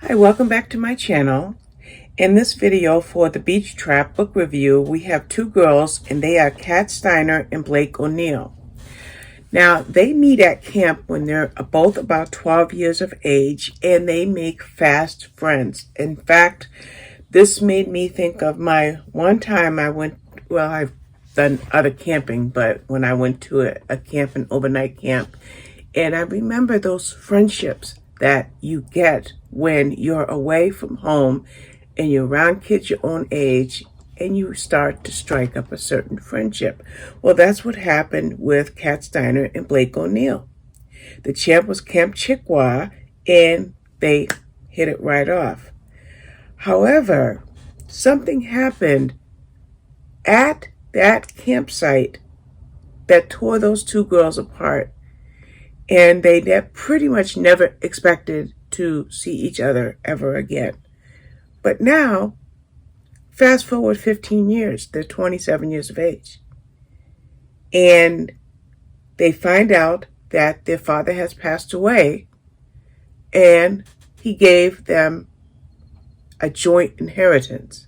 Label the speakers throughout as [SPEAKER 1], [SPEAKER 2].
[SPEAKER 1] Hi, welcome back to my channel. In this video for the Beach Trap book review, we have two girls and they are Kat Steiner and Blake O'Neill. Now, they meet at camp when they're both about 12 years of age and they make fast friends. In fact, this made me think of my one time I've done other camping, but when I went to a camp, an overnight camp, and I remember those friendships that you get when you're away from home and you're around kids your own age and you start to strike up a certain friendship. Well, that's what happened with Kat Steiner and Blake O'Neill. The camp was Camp Chickawaw and they hit it right off. However, something happened at that campsite that tore those two girls apart. And they pretty much never expected to see each other ever again. But now, fast forward 15 years, they're 27 years of age. And they find out that their father has passed away and he gave them a joint inheritance.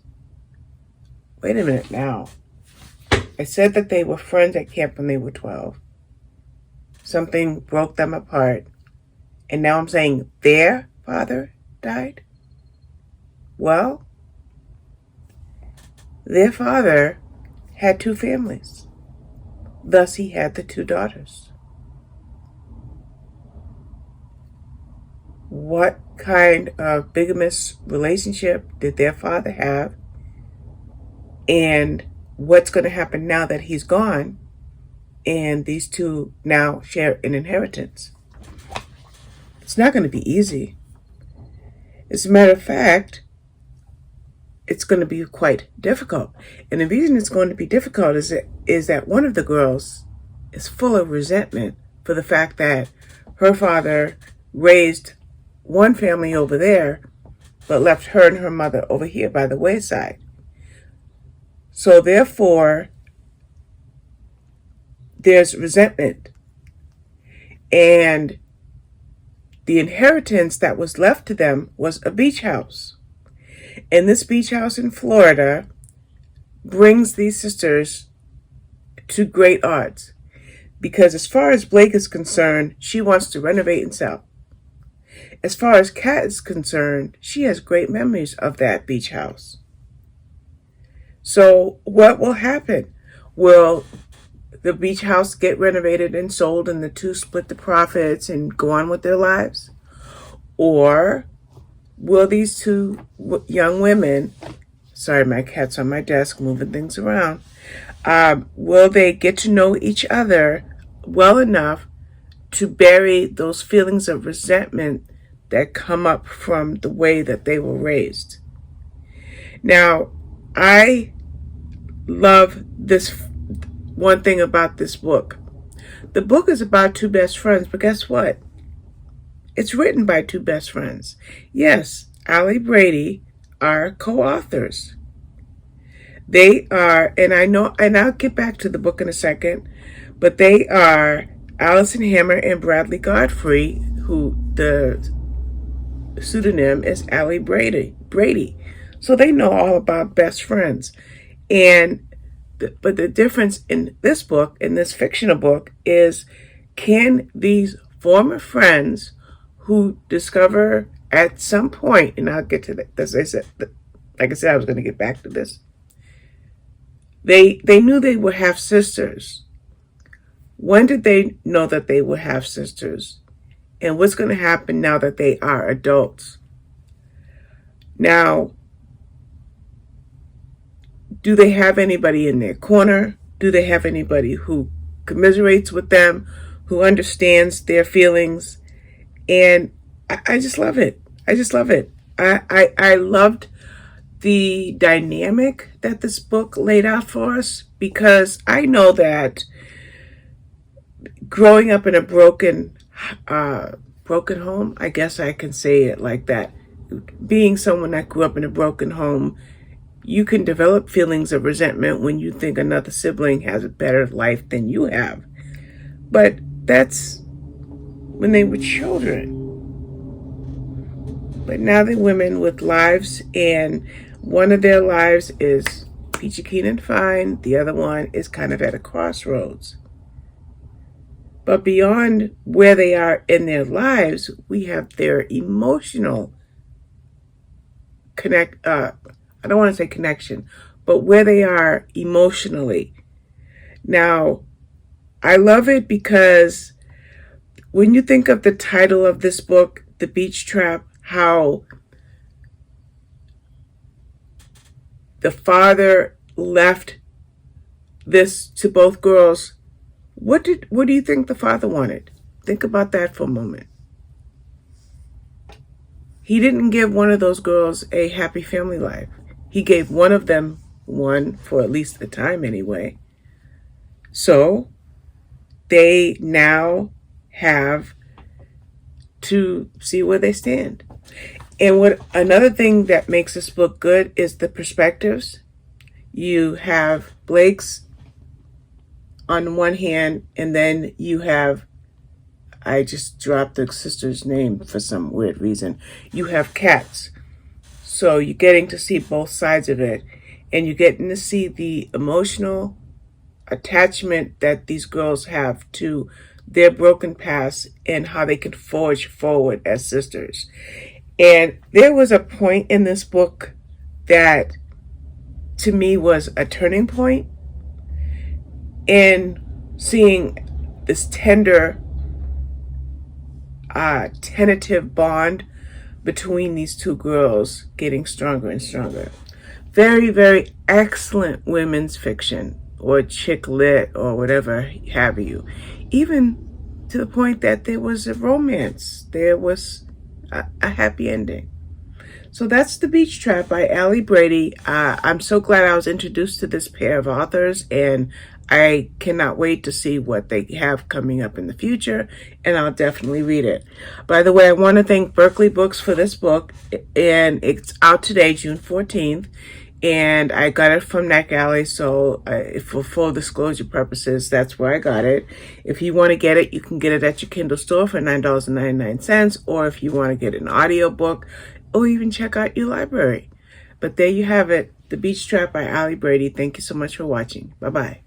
[SPEAKER 1] Wait a minute now. I said that they were friends at camp when they were 12. Something broke them apart. And now I'm saying their father died? Well, their father had two families. Thus, he had the two daughters. What kind of bigamous relationship did their father have? And what's going to happen now that he's gone? And these two now share an inheritance. It's not going to be easy. As a matter of fact, it's going to be quite difficult. And the reason it's going to be difficult is that one of the girls is full of resentment for the fact that her father raised one family over there, but left her and her mother over here by the wayside. So therefore, there's resentment. And the inheritance that was left to them was a beach house. And this beach house in Florida brings these sisters to great odds. Because as far as Blake is concerned, she wants to renovate and sell. As far as Kat is concerned, she has great memories of that beach house. So what will happen? Will the beach house get renovated and sold and the two split the profits and go on with their lives? Or will these two young women, sorry, my cat's on my desk moving things around, will they get to know each other well enough to bury those feelings of resentment that come up from the way that they were raised? Now, I love this one thing about this book. The book is about two best friends, but guess what? It's written by two best friends. Yes, Ali Brady are co-authors. They are, and I know, and I'll get back to the book in a second, but they are Allison Hammer and Bradley Godfrey, who the pseudonym is Ali Brady. So they know all about best friends. But the difference in this book, in this fictional book, is can these former friends who discover at some point, and I'll get to that, as I said, like I said, I was going to get back to this. They knew they were half sisters. When did they know that they were half sisters? And what's going to happen now that they are adults? Now, do they have anybody in their corner? Do they have anybody who commiserates with them, who understands their feelings? And I just love it. I just love it. I loved the dynamic that this book laid out for us, because I know that growing up in a broken home, I guess I can say it like that. Being someone that grew up in a broken home, you can develop feelings of resentment when you think another sibling has a better life than you have. But that's when they were children. but now they're women with lives, and one of their lives is peachy keen and fine. The other one is kind of at a crossroads. But beyond where they are in their lives, we have their emotional I don't want to say connection, but where they are emotionally. Now, I love it because when you think of the title of this book, The Beach Trap, how the father left this to both girls, what do you think the father wanted? Think about that for a moment. He didn't give one of those girls a happy family life. He gave one of them one, for at least the time anyway. So they now have to see where they stand. And what another thing that makes this book good is the perspectives. You have Blake's on one hand, and then you have, I just dropped the sister's name for some weird reason. You have Kat's. So you're getting to see both sides of it, and you're getting to see the emotional attachment that these girls have to their broken past and how they can forge forward as sisters. And there was a point in this book that to me was a turning point in seeing this tender, tentative bond between these two girls getting stronger and stronger. Very, very excellent women's fiction, or chick lit, or whatever have you. Even to the point that there was a romance. There was a happy ending. So that's The Beach Trap by Ali Brady. I'm so glad I was introduced to this pair of authors, and I cannot wait to see what they have coming up in the future, and I'll definitely read it. By the way, I want to thank Berkeley Books for this book, and it's out today, June 14th, and I got it from NetGalley, so for full disclosure purposes, that's where I got it. If you want to get it, you can get it at your Kindle store for $9.99, or if you want to get an audiobook, or even check out your library. But there you have it, The Beach Trap by Ali Brady. Thank you so much for watching. Bye-bye.